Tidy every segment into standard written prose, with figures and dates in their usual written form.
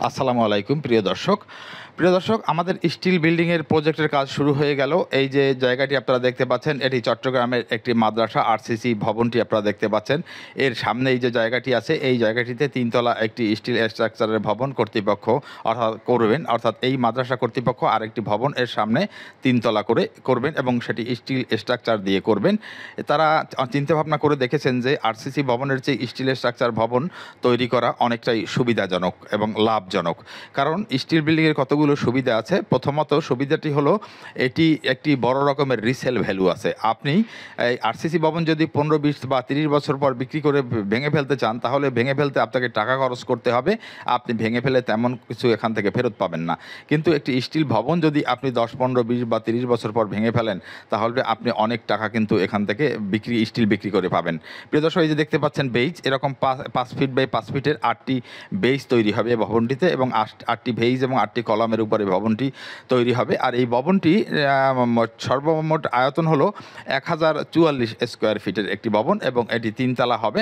আসসালামু আলাইকুম প্রিয় দর্শক আমাদের স্টিল বিল্ডিংয়ের প্রজেক্টের কাজ শুরু হয়ে গেল। এই যে জায়গাটি আপনারা দেখতে পাচ্ছেন এটি চট্টগ্রামের একটি মাদ্রাসা আরসিসি ভবনটি আপনারা দেখতে পাচ্ছেন। এর সামনে এই যে জায়গাটি আছে এই জায়গাটিতে তিনতলা একটি স্টিল স্ট্রাকচারের ভবন কর্তৃপক্ষ অর্থাৎ এই মাদ্রাসা কর্তৃপক্ষ আরেকটি ভবন এর সামনে তিনতলা করে করবেন এবং সেটি স্টিল স্ট্রাকচার দিয়ে করবেন। তারা চিন্তাভাবনা করে দেখেছেন যে আরসিসি ভবনের চেয়ে স্টিল স্ট্রাকচার ভবন তৈরি করা অনেকটাই সুবিধাজনক এবং লাভজনক। কারণ স্টিল বিল্ডিংয়ের কতগুলো সুবিধা আছে। প্রথমত সুবিধাটি হলো এটি একটি বড় রকমের রিসেল ভ্যালু আছে। আপনি এই আরসিসি ভবন যদি 15, 20 বা 30 বছর পর বিক্রি করে ভেঙে ফেলতে চান তাহলে ভেঙে ফেলতে আপনাকে টাকা খরচ করতে হবে, আপনি ভেঙে ফেলে তেমন কিছু এখান থেকে ফেরত পাবেন না। কিন্তু একটি স্টিল ভবন যদি আপনি 10, 15, 20 বা 30 বছর পর ভেঙে ফেলেন তাহলে আপনি অনেক টাকা কিন্তু এখান থেকে স্টিল বিক্রি করে পাবেন। প্রিয় দর্শক, এই যে দেখতে পাচ্ছেন বেইজ, এরকম 5 ফিট বাই 5 ফিটের 8টি বেইজ তৈরি হবে ভবনটিতে এবং 8টি বেইজ এবং 8টি কলামের উপরে ভবনটি তৈরি হবে। আর এই ভবনটি সর্বমোট আয়তন হলো 1044 স্কোয়ার ফিটের একটি ভবন এবং এটি তিনতলা হবে।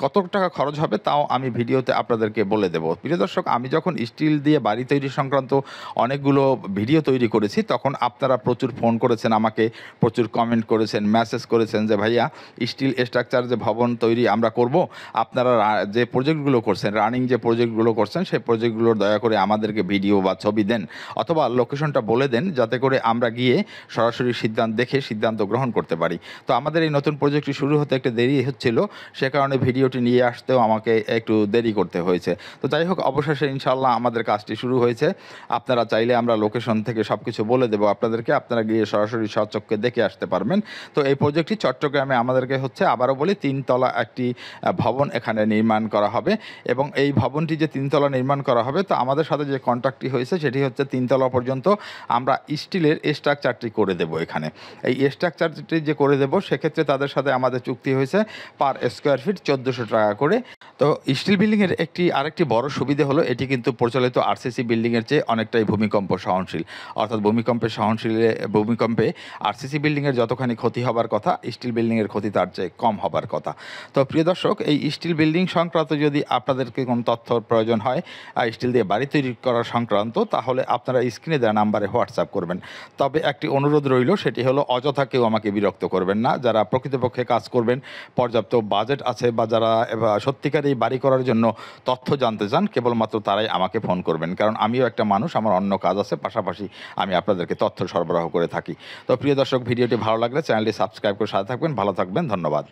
কত টাকা খরচ হবে তাও আমি ভিডিওতে আপনাদেরকে বলে দেব। প্রিয় দর্শক, আমি যখন স্টিল দিয়ে বাড়ি তৈরি সংক্রান্ত অনেকগুলো ভিডিও তৈরি করেছি তখন আপনারা প্রচুর ফোন করেছেন আমাকে, প্রচুর কমেন্ট করেছেন, মেসেজ করেছেন যে ভাইয়া স্টিল স্ট্রাকচার যে ভবন তৈরি আমরা করব, আপনারা যে প্রজেক্টগুলো করছেন, রানিং যে প্রজেক্টগুলো করছেন সেই প্রজেক্টগুলোর দয়া করে আমাদেরকে ভিডিও বা ছবি দেন অথবা লোকেশনটা বলে দেন যাতে করে আমরা গিয়ে সরাসরি সিদ্ধান্ত গ্রহণ করতে পারি। তো আমাদের এই নতুন প্রজেক্টটি শুরু হতে একটু দেরি হচ্ছিল, সে কারণে ভিডিওটি নিয়ে আসতেও আমাকে একটু দেরি করতে হয়েছে। তো যাই হোক, অবশেষে ইনশাআল্লাহ আমাদের কাজটি শুরু হয়েছে। আপনারা চাইলে আমরা লোকেশন থেকে সব কিছু বলে দেবো আপনাদেরকে, আপনারা গিয়ে সরাসরি স্বচক্ষে দেখে আসতে পারবেন। তো এই প্রজেক্টটি চট্টগ্রামে আমাদেরকে আবারও বলি তিনতলা একটি ভবন এখানে নির্মাণ করা হবে এবং এই ভবনটি যে তিনতলা নির্মাণ করা হবে তো আমাদের সাথে যে কন্ট্রাক্টটি হয়েছে সেটি হচ্ছে তিনতলা পর্যন্ত আমরা স্টিলের স্ট্রাকচারটি করে দেব। এখানে এই স্ট্রাকচারটি যে করে দেব সেক্ষেত্রে তাদের সাথে আমাদের চুক্তি হয়েছে পার স্কোয়ার ফিট 1400 টাকা করে। তো স্টিল বিল্ডিংয়ের আরেকটি বড় সুবিধা হলো এটি কিন্তু প্রচলিত আরসিসি বিল্ডিংয়ের চেয়ে অনেকটাই ভূমিকম্প সহনশীল। অর্থাৎ ভূমিকম্পে আরসিসি বিল্ডিংয়ের যতখানি ক্ষতি হবার কথা স্টিল বিল্ডিংয়ের ক্ষতি তার চেয়ে কম হবার কথা। তো প্রিয় দর্শক, এই স্টিল বিল্ডিং সংক্রান্ত যদি আপনাদেরকে কোনো তথ্য প্রয়োজন হয় স্টিল দিয়ে বাড়ি তৈরি করা সংক্রান্ত তাহলে আপনারা স্ক্রিনে দেওয়া নাম্বারে হোয়াটসঅ্যাপ করবেন। তবে একটি অনুরোধ রইল, সেটি হলো অযথা কেউ আমাকে বিরক্ত করবেন না। যারা প্রকৃতপক্ষে কাজ করবেন, পর্যাপ্ত বাজেট আছে বা যারা সত্যিকার এই বাড়ি করার জন্য তথ্য জানতে চান কেবলমাত্র তারাই আমাকে ফোন করবেন। কারণ আমিও একটা মানুষ, আমার অন্য কাজ আছে, পাশাপাশি আমি আপনাদেরকে তথ্য সরবরাহ করে থাকি। তো প্রিয় দর্শক, ভিডিওটি ভালো লাগলে চ্যানেলটি সাবস্ক্রাইব করে সাথে থাকবেন। ভালো থাকবেন, ধন্যবাদ।